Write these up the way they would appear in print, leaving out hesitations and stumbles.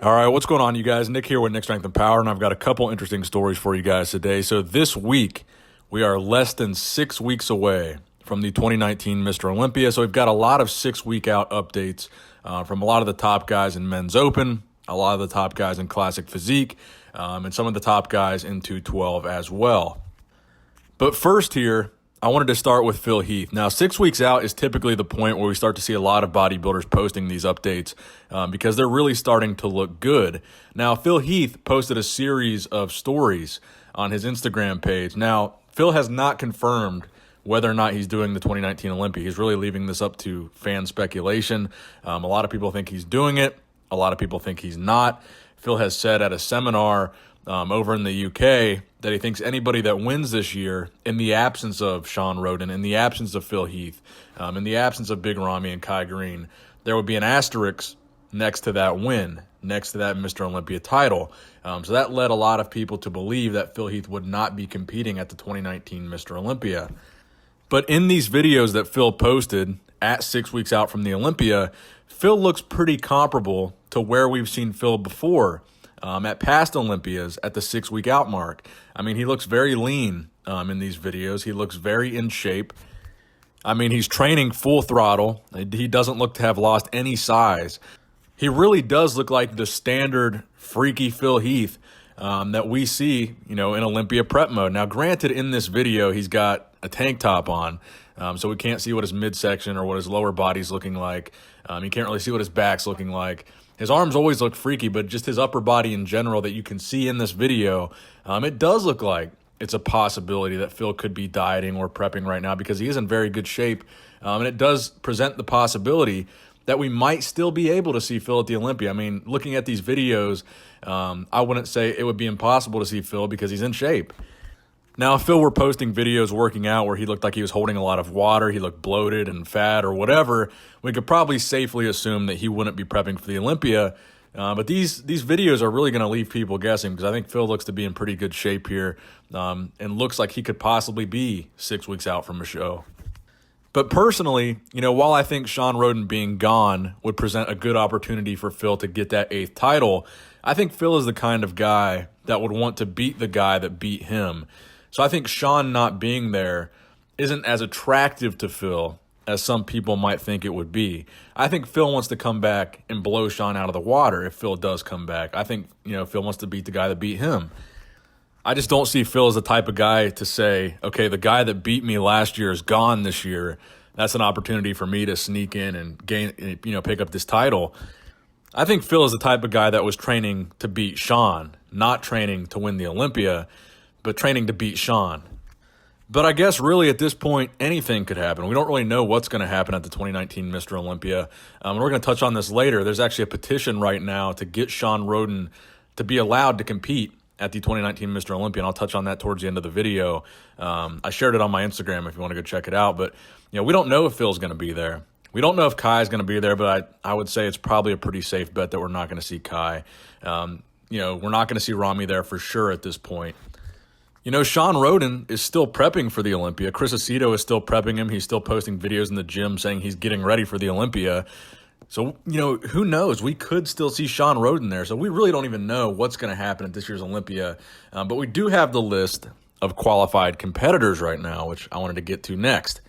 All right, what's going on, you guys? Nick here with Nick Strength and Power, and I've got a couple interesting stories for you guys today. So this week, we are less than 6 weeks away from the 2019 Mr. Olympia. So we've got a lot of 6-week out updates from a lot of the top guys in Men's Open, a lot of the top guys in Classic Physique, and some of the top guys in 212 as well. But first here, I wanted to start with Phil Heath. Now, 6 weeks out is typically the point where we start to see a lot of bodybuilders posting these updates because they're really starting to look good. Now, Phil Heath posted a series of stories on his Instagram page. Now, Phil has not confirmed whether or not he's doing the 2019 Olympia. He's really leaving this up to fan speculation. A lot of people think he's doing it. A lot of people think he's not. Phil has said at a seminar over in the UK that he thinks anybody that wins this year, in the absence of Shawn Rhoden, in the absence of Phil Heath, in the absence of Big Ramy and Kai Green, there would be an asterisk next to that win, next to that Mr. Olympia title. So that led a lot of people to believe that Phil Heath would not be competing at the 2019 Mr. Olympia. But in these videos that Phil posted at 6 weeks out from the Olympia, Phil looks pretty comparable to where we've seen Phil before. At past Olympias at the 6 week out mark. I mean, he looks very lean in these videos. He looks very in shape. I mean, he's training full throttle. He doesn't look to have lost any size. He really does look like the standard freaky Phil Heath that we see, in Olympia prep mode. Now, granted, in this video, he's got a tank top on, so we can't see what his midsection or what his lower body's looking like. You can't really see what his back's looking like. His arms always look freaky, but just his upper body in general that you can see in this video, it does look like it's a possibility that Phil could be dieting or prepping right now because he is in very good shape. And it does present the possibility that we might still be able to see Phil at the Olympia. I mean, looking at these videos, I wouldn't say it would be impossible to see Phil because he's in shape. Now, if Phil were posting videos working out where he looked like he was holding a lot of water, he looked bloated and fat or whatever, we could probably safely assume that he wouldn't be prepping for the Olympia. But these videos are really going to leave people guessing because I think Phil looks to be in pretty good shape here and looks like he could possibly be 6 weeks out from a show. But personally, while I think Shawn Rhoden being gone would present a good opportunity for Phil to get that 8th title, I think Phil is the kind of guy that would want to beat the guy that beat him. So I think Shawn not being there isn't as attractive to Phil as some people might think it would be. I think Phil wants to come back and blow Shawn out of the water if Phil does come back. I think, Phil wants to beat the guy that beat him. I just don't see Phil as the type of guy to say, okay, the guy that beat me last year is gone this year. That's an opportunity for me to sneak in and gain, pick up this title. I think Phil is the type of guy that was training to beat Shawn, not training to win the Olympia, but training to beat Shawn. But I guess really at this point, anything could happen. We don't really know what's going to happen at the 2019 Mr. Olympia. We're going to touch on this later. There's actually a petition right now to get Shawn Rhoden to be allowed to compete at the 2019 Mr. Olympia, and I'll touch on that towards the end of the video. I shared it on my Instagram if you want to go check it out. But we don't know if Phil's going to be there. We don't know if Kai's going to be there, but I would say it's probably a pretty safe bet that we're not going to see Kai. We're not going to see Ramy there for sure at this point. Shawn Rhoden is still prepping for the Olympia. Chris Aceto is still prepping him. He's still posting videos in the gym saying he's getting ready for the Olympia. So, who knows? We could still see Shawn Rhoden there. So we really don't even know what's going to happen at this year's Olympia. But we do have the list of qualified competitors right now, which I wanted to get to next.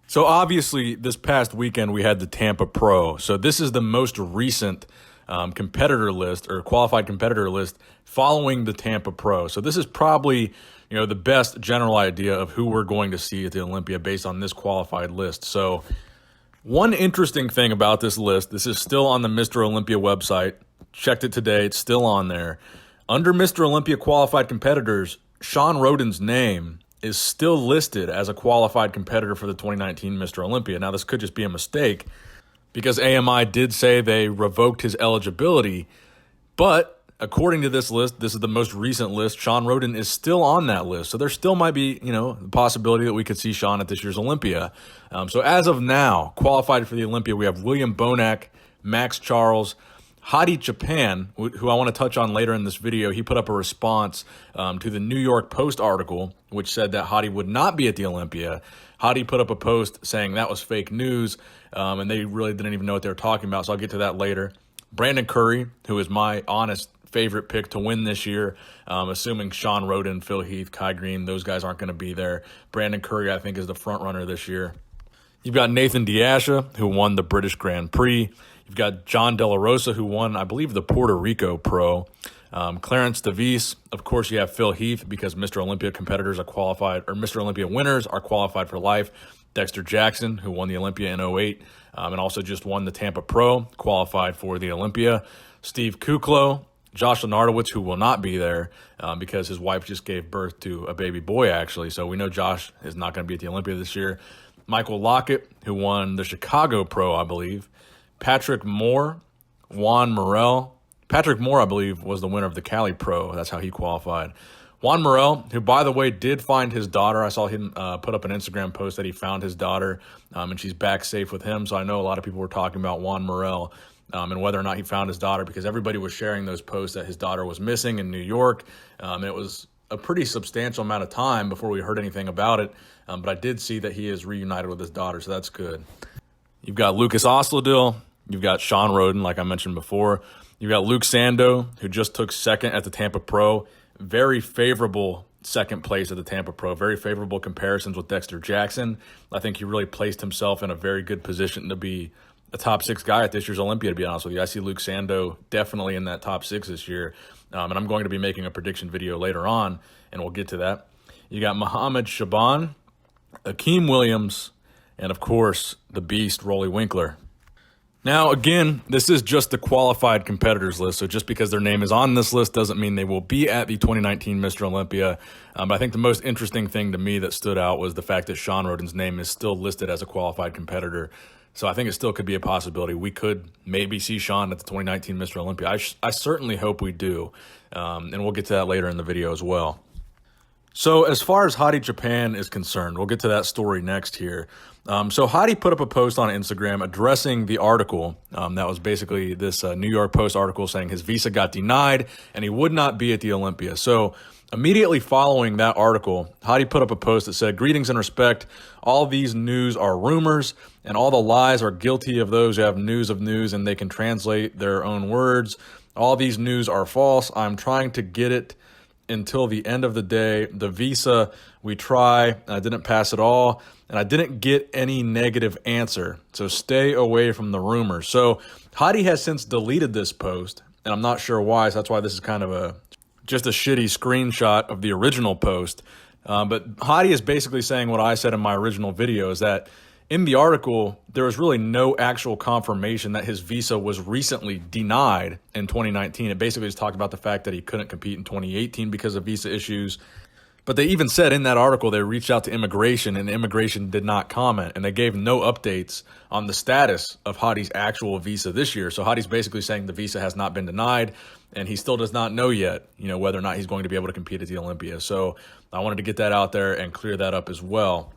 So obviously, this past weekend, we had the Tampa Pro. So this is the most recent competitor list or qualified competitor list following the Tampa Pro. So this is probably the best general idea of who we're going to see at the Olympia based on this qualified list. So one interesting thing about this list, this is still on the Mr. Olympia website. Checked it today. It's still on there. Under Mr. Olympia qualified competitors, Shawn Rhoden's name is still listed as a qualified competitor for the 2019 Mr. Olympia. Now, this could just be a mistake because AMI did say they revoked his eligibility, but according to this list, this is the most recent list, Shawn Rhoden is still on that list. So there still might be, the possibility that we could see Shawn at this year's Olympia. So as of now, qualified for the Olympia, we have William Bonac, Max Charles, Hadi Choopan, who I want to touch on later in this video. He put up a response to the New York Post article, which said that Hadi would not be at the Olympia. Hadi put up a post saying that was fake news, and they really didn't even know what they were talking about, so I'll get to that later. Brandon Curry, who is my honest favorite pick to win this year, assuming Shawn, Rhoden, Phil Heath, Kai Green, those guys aren't going to be there. Brandon Curry, I think, is the front runner this year. You've got Nathan Diasha, who won the British Grand Prix. You've got John De La Rosa, who won, I believe, the Puerto Rico Pro. Clarence DeVries, of course, you have Phil Heath because Mr. Olympia competitors are qualified, or Mr. Olympia winners are qualified for life. Dexter Jackson, who won the Olympia in 2008, and also just won the Tampa Pro, qualified for the Olympia. Steve Kuklo, Josh Lenardowitz, who will not be there because his wife just gave birth to a baby boy, actually. So we know Josh is not going to be at the Olympia this year. Michael Lockett, who won the Chicago Pro, I believe. Patrick Moore, Juan Morel. Patrick Moore, I believe, was the winner of the Cali Pro. That's how he qualified. Juan Morel, who, by the way, did find his daughter. I saw him put up an Instagram post that he found his daughter, and she's back safe with him. So I know a lot of people were talking about Juan Morel and whether or not he found his daughter, because everybody was sharing those posts that his daughter was missing in New York. It was a pretty substantial amount of time before we heard anything about it, but I did see that he is reunited with his daughter, so that's good. You've got Lucas Osladil. You've got Shawn Rhoden, like I mentioned before. You've got Luke Sando, who just took second at the Tampa Pro. Very favorable second place at the Tampa Pro. Very favorable comparisons with Dexter Jackson. I think he really placed himself in a very good position to be a top 6 guy at this year's Olympia, to be honest with you. I see Luke Sando definitely in that top 6 this year, and I'm going to be making a prediction video later on, and we'll get to that. You got Muhammad Shaban, Akeem Williams, and, of course, the beast, Rolly Winkler. Now, again, this is just the qualified competitors list, so just because their name is on this list doesn't mean they will be at the 2019 Mr. Olympia. But I think the most interesting thing to me that stood out was the fact that Shawn Rhoden's name is still listed as a qualified competitor. So I think it still could be a possibility. We could maybe see Shawn at the 2019 Mr. Olympia. I certainly hope we do, and we'll get to that later in the video as well. So as far as Hadi Choopan is concerned, we'll get to that story next here. So Hadi put up a post on Instagram addressing the article. That was basically this New York Post article saying his visa got denied and he would not be at the Olympia. So immediately following that article, Hadi put up a post that said, "Greetings and respect. All these news are rumors, and all the lies are guilty of those who have news of news and they can translate their own words. All these news are false. I'm trying to get it until the end of the day. The visa, we try. I didn't pass at all, and I didn't get any negative answer. So stay away from the rumors." So Hadi has since deleted this post, and I'm not sure why. So that's why this is kind of just a shitty screenshot of the original post. But Hadi is basically saying what I said in my original video, is that in the article, there was really no actual confirmation that his visa was recently denied in 2019. It basically just talked about the fact that he couldn't compete in 2018 because of visa issues. But they even said in that article they reached out to immigration, and immigration did not comment, and they gave no updates on the status of Hadi's actual visa this year. So Hadi's basically saying the visa has not been denied, and he still does not know yet, whether or not he's going to be able to compete at the Olympia. So I wanted to get that out there and clear that up as well.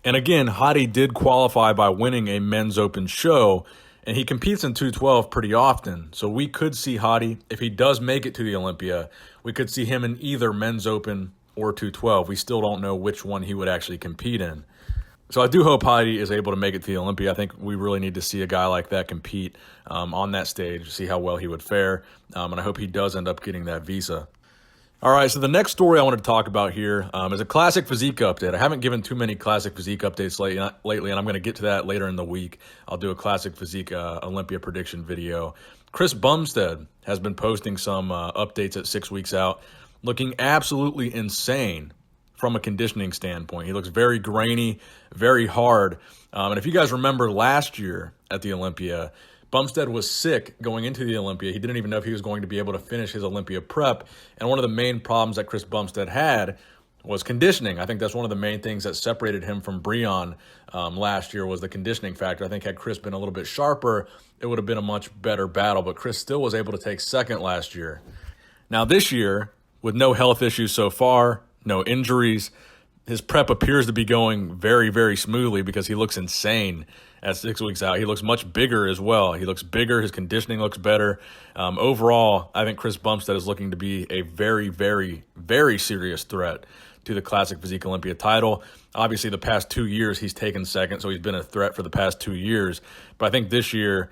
And again, Hadi did qualify by winning a men's open show, and he competes in 212 pretty often. So we could see Hadi, if he does make it to the Olympia, we could see him in either men's open or 212. We still don't know which one he would actually compete in. So I do hope Hadi is able to make it to the Olympia. I think we really need to see a guy like that compete on that stage, see how well he would fare, and I hope he does end up getting that visa. All right, so the next story I wanted to talk about here is a classic physique update. I haven't given too many classic physique updates lately, and I'm going to get to that later in the week. I'll do a classic physique Olympia prediction video. Chris Bumstead has been posting some updates at 6 weeks out, looking absolutely insane from a conditioning standpoint. He looks very grainy, very hard. And if you guys remember last year at the Olympia, Bumstead was sick going into the Olympia. He didn't even know if he was going to be able to finish his Olympia prep. And one of the main problems that Chris Bumstead had was conditioning. I think that's one of the main things that separated him from Breon last year was the conditioning factor. I think had Chris been a little bit sharper, it would have been a much better battle. But Chris still was able to take second last year. Now this year, with no health issues so far, no injuries, his prep appears to be going very, very smoothly because he looks insane at 6 weeks out. He looks much bigger as well. He looks bigger. His conditioning looks better. Overall, I think Chris Bumstead is looking to be a very, very, very serious threat to the Classic Physique Olympia title. Obviously, the past 2 years, he's taken second, so he's been a threat for the past 2 years. But I think this year,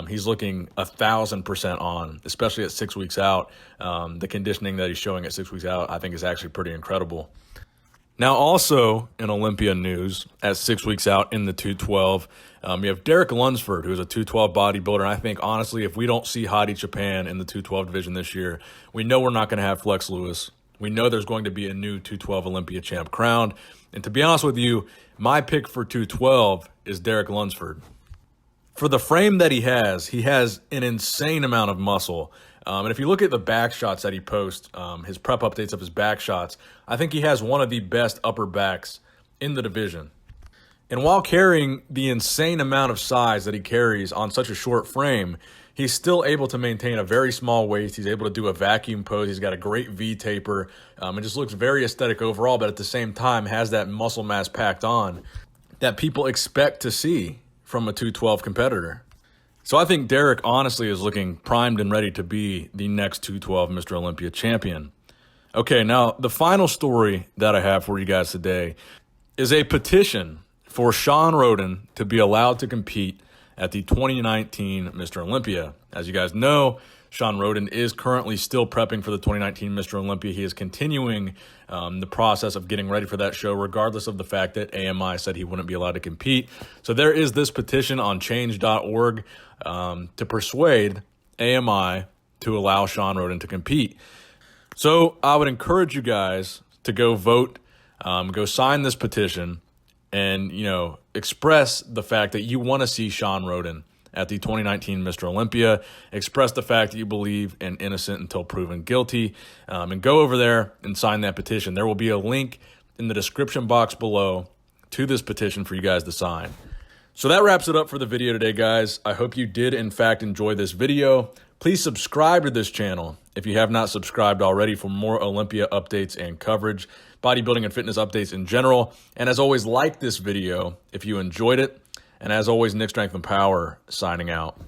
He's looking 1,000% on, especially at 6 weeks out. The conditioning that he's showing at 6 weeks out, I think, is actually pretty incredible. Now, also in Olympia news, at 6 weeks out in the 212, you have Derek Lundsford, who's a 212 bodybuilder. And I think, honestly, if we don't see Hadi Choopan in the 212 division this year, we know we're not going to have Flex Lewis. We know there's going to be a new 212 Olympia champ crowned. And to be honest with you, my pick for 212 is Derek Lundsford. For the frame that he has an insane amount of muscle. And if you look at the back shots that he posts, his prep updates of his back shots, I think he has one of the best upper backs in the division. And while carrying the insane amount of size that he carries on such a short frame, he's still able to maintain a very small waist. He's able to do a vacuum pose. He's got a great V taper. It just looks very aesthetic overall, but at the same time has that muscle mass packed on that people expect to see from a 212 competitor. So I think Derek honestly is looking primed and ready to be the next 212 Mr. Olympia champion. Okay, now the final story that I have for you guys today is a petition for Shawn Rhoden to be allowed to compete at the 2019 Mr. Olympia. As you guys know, Shawn Rhoden is currently still prepping for the 2019 Mr. Olympia. He is continuing the process of getting ready for that show, regardless of the fact that AMI said he wouldn't be allowed to compete. So there is this petition on change.org to persuade AMI to allow Shawn Rhoden to compete. So I would encourage you guys to go vote, go sign this petition, and, express the fact that you want to see Shawn Rhoden at the 2019 Mr. Olympia. Express the fact that you believe in innocent until proven guilty, and go over there and sign that petition. There will be a link in the description box below to this petition for you guys to sign. So that wraps it up for the video today, guys. I hope you did, in fact, enjoy this video. Please subscribe to this channel if you have not subscribed already for more Olympia updates and coverage, bodybuilding and fitness updates in general. And as always, like this video if you enjoyed it. And as always, Nick Strength and Power signing out.